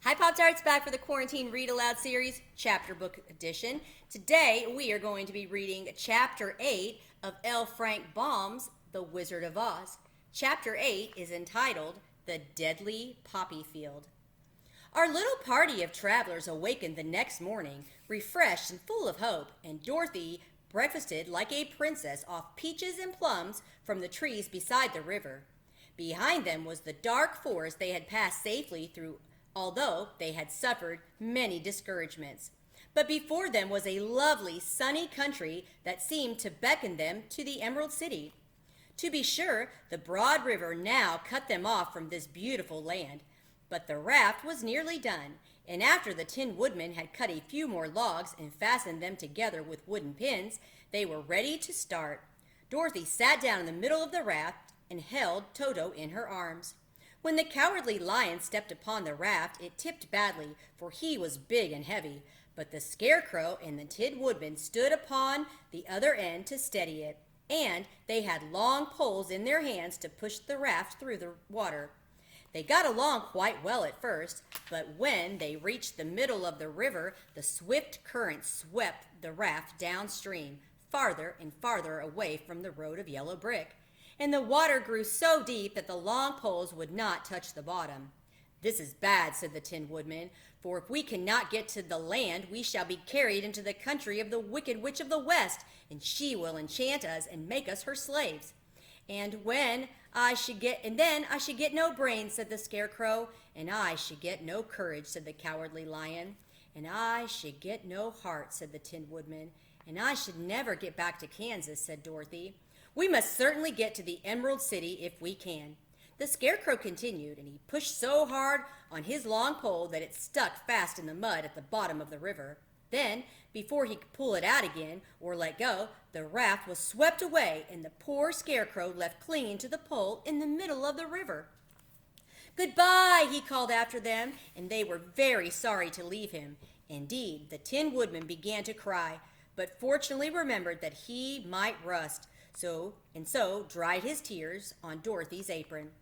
Hi, Pop-Tarts, back for the Quarantine Read Aloud series, chapter book edition. Today, we are going to be reading Chapter 8 of L. Frank Baum's The Wizard of Oz. Chapter 8 is entitled The Deadly Poppy Field. Our little party of travelers awakened the next morning, refreshed and full of hope, and Dorothy breakfasted like a princess off peaches and plums from the trees beside the river. Behind them was the dark forest they had passed safely through, although they had suffered many discouragements. But before them was a lovely, sunny country that seemed to beckon them to the Emerald City. To be sure, the broad river now cut them off from this beautiful land, but the raft was nearly done, and after the Tin Woodman had cut a few more logs and fastened them together with wooden pins, they were ready to start. Dorothy sat down in the middle of the raft and held Toto in her arms. When the Cowardly Lion stepped upon the raft, it tipped badly, for he was big and heavy, but the Scarecrow and the Tin Woodman stood upon the other end to steady it, and they had long poles in their hands to push the raft through the water. They got along quite well at first, but when they reached the middle of the river, the swift current swept the raft downstream, farther and farther away from the road of yellow brick, and the water grew so deep that the long poles would not touch the bottom. "This is bad," said the Tin Woodman, "for if we cannot get to the land, we shall be carried into the country of the Wicked Witch of the West, and she will enchant us and make us her slaves. And then I should get no brains," said the Scarecrow. "And I should get no courage," said the Cowardly Lion. "And I should get no heart," said the Tin Woodman. "And I should never get back to Kansas," said Dorothy. "We must certainly get to the Emerald City if we can." The Scarecrow continued, and he pushed so hard on his long pole that it stuck fast in the mud at the bottom of the river. Then, before he could pull it out again or let go, the raft was swept away, and the poor Scarecrow left clinging to the pole in the middle of the river. "Goodbye," he called after them, and they were very sorry to leave him. Indeed, the Tin Woodman began to cry, but fortunately remembered that he might rust, so dried his tears on Dorothy's apron.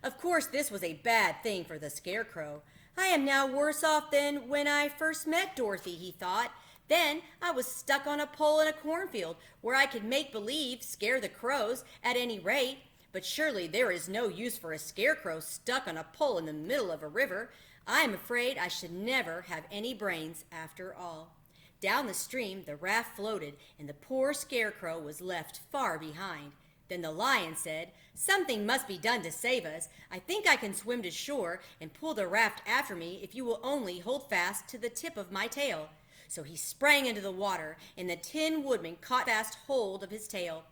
Of course, this was a bad thing for the Scarecrow. "I am now worse off than when I first met Dorothy," he thought. "Then I was stuck on a pole in a cornfield where I could make believe scare the crows at any rate. But surely there is no use for a Scarecrow stuck on a pole in the middle of a river. I am afraid I should never have any brains after all." Down the stream the raft floated, and the poor Scarecrow was left far behind. Then the Lion said, "Something must be done to save us. I think I can swim to shore and pull the raft after me if you will only hold fast to the tip of my tail." So he sprang into the water, and the Tin Woodman caught fast hold of his tail.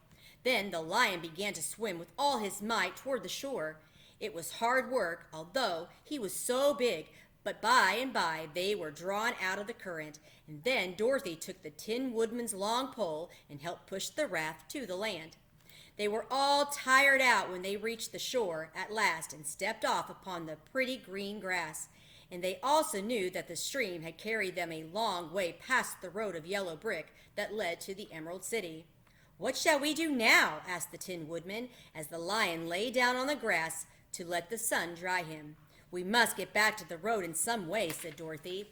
Then the Lion began to swim with all his might toward the shore. It was hard work, although he was so big, but by and by they were drawn out of the current, and then Dorothy took the Tin Woodman's long pole and helped push the raft to the land. They were all tired out when they reached the shore at last and stepped off upon the pretty green grass. And they also knew that the stream had carried them a long way past the road of yellow brick that led to the Emerald City. "What shall we do now?" asked the Tin Woodman, as the Lion lay down on the grass to let the sun dry him. "We must get back to the road in some way," said Dorothy.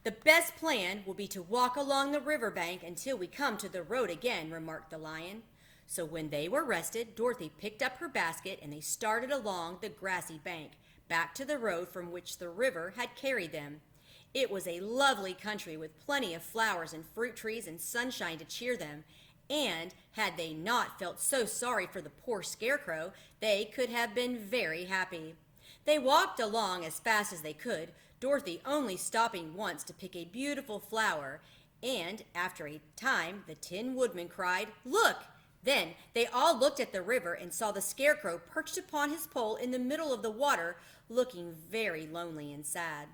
"The best plan will be to walk along the river bank until we come to the road again," remarked the Lion. So when they were rested, Dorothy picked up her basket and they started along the grassy bank, back to the road from which the river had carried them. It was a lovely country with plenty of flowers and fruit trees and sunshine to cheer them, and had they not felt so sorry for the poor Scarecrow, they could have been very happy. They walked along as fast as they could, Dorothy only stopping once to pick a beautiful flower, and after a time the Tin Woodman cried, "Look!" Then they all looked at the river and saw the Scarecrow perched upon his pole in the middle of the water, looking very lonely and sad.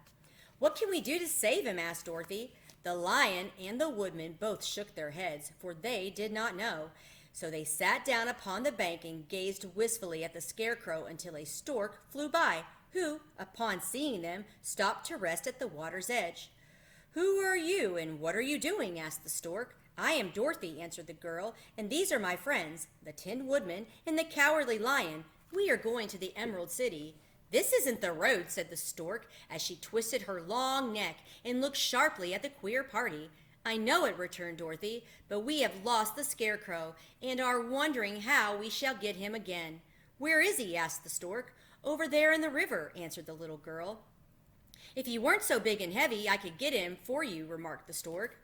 "What can we do to save him?" asked Dorothy. The Lion and the Woodman both shook their heads, for they did not know. So they sat down upon the bank and gazed wistfully at the Scarecrow until a Stork flew by, who, upon seeing them, stopped to rest at the water's edge. "Who are you, and what are you doing?" asked the Stork. "I am Dorothy," answered the girl, "and these are my friends, the Tin Woodman and the Cowardly Lion. We are going to the Emerald City." "This isn't the road," said the Stork, as she twisted her long neck and looked sharply at the queer party. "I know it," returned Dorothy, "but we have lost the Scarecrow and are wondering how we shall get him again." "Where is he?" asked the Stork. "Over there in the river," answered the little girl. "If he weren't so big and heavy, I could get him for you," remarked the Stork.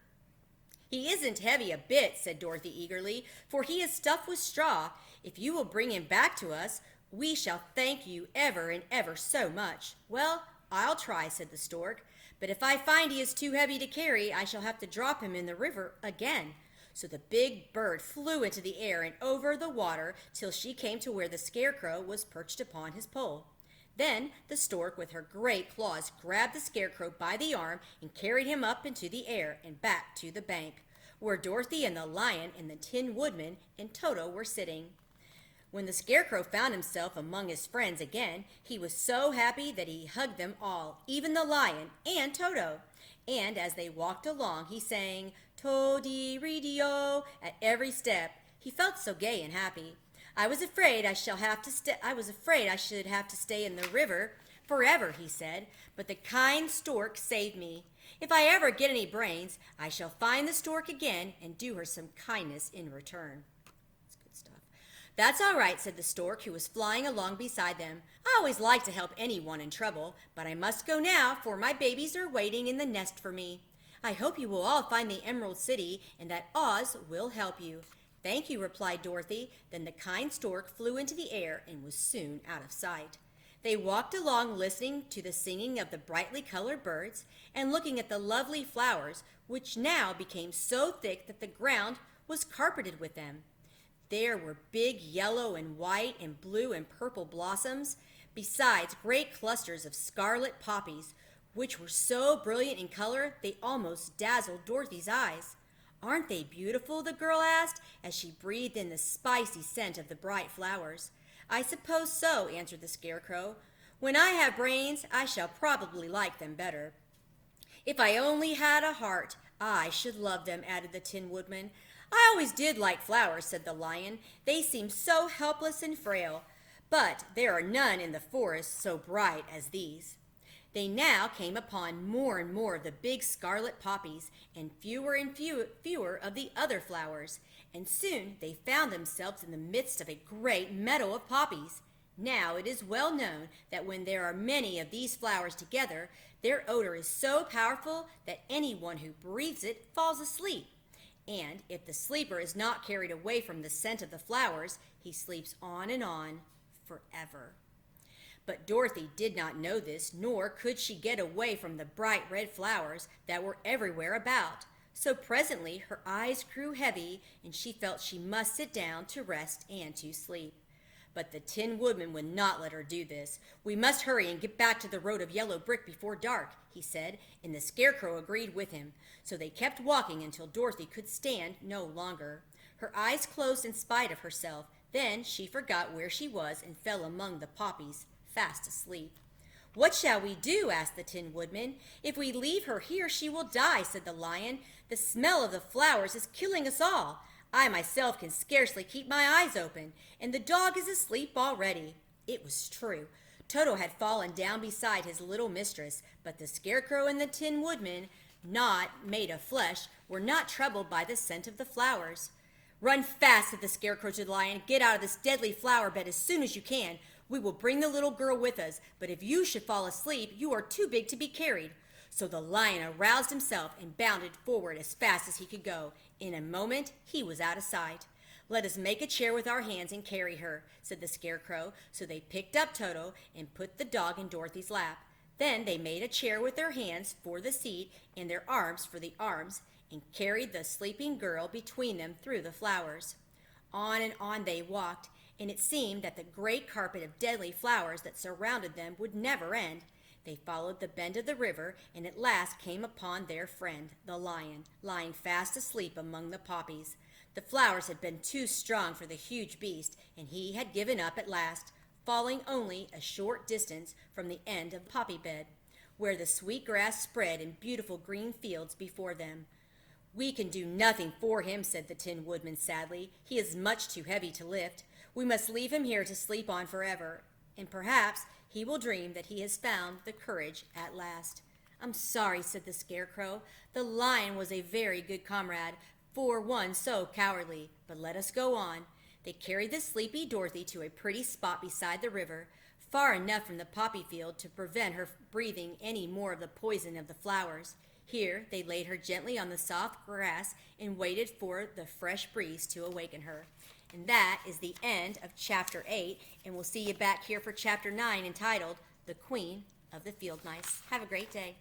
"He isn't heavy a bit," said Dorothy eagerly, "for he is stuffed with straw. If you will bring him back to us, we shall thank you ever and ever so much." "Well, I'll try," said the Stork, "but if I find he is too heavy to carry, I shall have to drop him in the river again." So the big bird flew into the air and over the water till she came to where the Scarecrow was perched upon his pole. Then the Stork, with her great claws, grabbed the Scarecrow by the arm and carried him up into the air and back to the bank, where Dorothy and the Lion and the Tin Woodman and Toto were sitting. When the Scarecrow found himself among his friends again, he was so happy that he hugged them all, even the Lion and Toto. And as they walked along, he sang "To-dee-ree-dee-o" at every step. He felt so gay and happy. I was afraid I should have to stay in the river forever," he said, "but the kind Stork saved me. If I ever get any brains, I shall find the Stork again and do her some kindness in return." That's good stuff. "That's all right," said the Stork, who was flying along beside them. "I always like to help anyone in trouble, but I must go now, for my babies are waiting in the nest for me. I hope you will all find the Emerald City and that Oz will help you." "Thank you," replied Dorothy. Then the kind Stork flew into the air and was soon out of sight. They walked along listening to the singing of the brightly colored birds and looking at the lovely flowers, which now became so thick that the ground was carpeted with them. There were big yellow and white and blue and purple blossoms, besides great clusters of scarlet poppies, which were so brilliant in color they almost dazzled Dorothy's eyes. "Aren't they beautiful?" the girl asked, as she breathed in the spicy scent of the bright flowers. "I suppose so," answered the Scarecrow. "When I have brains, I shall probably like them better." "If I only had a heart, I should love them," added the Tin Woodman. "I always did like flowers," said the Lion. "They seem so helpless and frail, but there are none in the forest so bright as these." They now came upon more and more of the big scarlet poppies and fewer of the other flowers, and soon they found themselves in the midst of a great meadow of poppies. Now it is well known that when there are many of these flowers together, their odor is so powerful that anyone who breathes it falls asleep. And if the sleeper is not carried away from the scent of the flowers, he sleeps on forever. But Dorothy did not know this, nor could she get away from the bright red flowers that were everywhere about. So presently her eyes grew heavy, and she felt she must sit down to rest and to sleep. But the Tin Woodman would not let her do this. "We must hurry and get back to the road of yellow brick before dark," he said, and the Scarecrow agreed with him. So they kept walking until Dorothy could stand no longer. Her eyes closed in spite of herself. Then she forgot where she was and fell among the poppies, fast asleep. "What shall we do?" asked the Tin Woodman. "If we leave her here, she will die," said the Lion. "The smell of the flowers is killing us all. I myself can scarcely keep my eyes open, and the dog is asleep already." It was true. Toto had fallen down beside his little mistress, but the Scarecrow and the Tin Woodman, not made of flesh, were not troubled by the scent of the flowers. "Run fast," said the Scarecrow to the Lion. "Get out of this deadly flower bed as soon as you can. We will bring the little girl with us, but if you should fall asleep, you are too big to be carried." So the Lion aroused himself and bounded forward as fast as he could go. In a moment, he was out of sight. "Let us make a chair with our hands and carry her," said the Scarecrow. So they picked up Toto and put the dog in Dorothy's lap. Then they made a chair with their hands for the seat and their arms for the arms, and carried the sleeping girl between them through the flowers. On and on they walked, and it seemed that the great carpet of deadly flowers that surrounded them would never end. They followed the bend of the river, and at last came upon their friend, the Lion, lying fast asleep among the poppies. The flowers had been too strong for the huge beast, and he had given up at last, falling only a short distance from the end of the poppy bed, where the sweet grass spread in beautiful green fields before them. "We can do nothing for him," said the Tin Woodman sadly. "He is much too heavy to lift. We must leave him here to sleep on forever, and perhaps he will dream that he has found the courage at last. I'm sorry, said the Scarecrow. The lion was a very good comrade for one so cowardly, but let us go on. They carried the sleepy Dorothy to a pretty spot beside the river, far enough from the poppy field to prevent her breathing any more of the poison of the flowers. Here they laid her gently on the soft grass and waited for the fresh breeze to awaken her. And that is the end of Chapter 8, and we'll see you back here for Chapter 9 entitled The Queen of the Field Mice. Have a great day.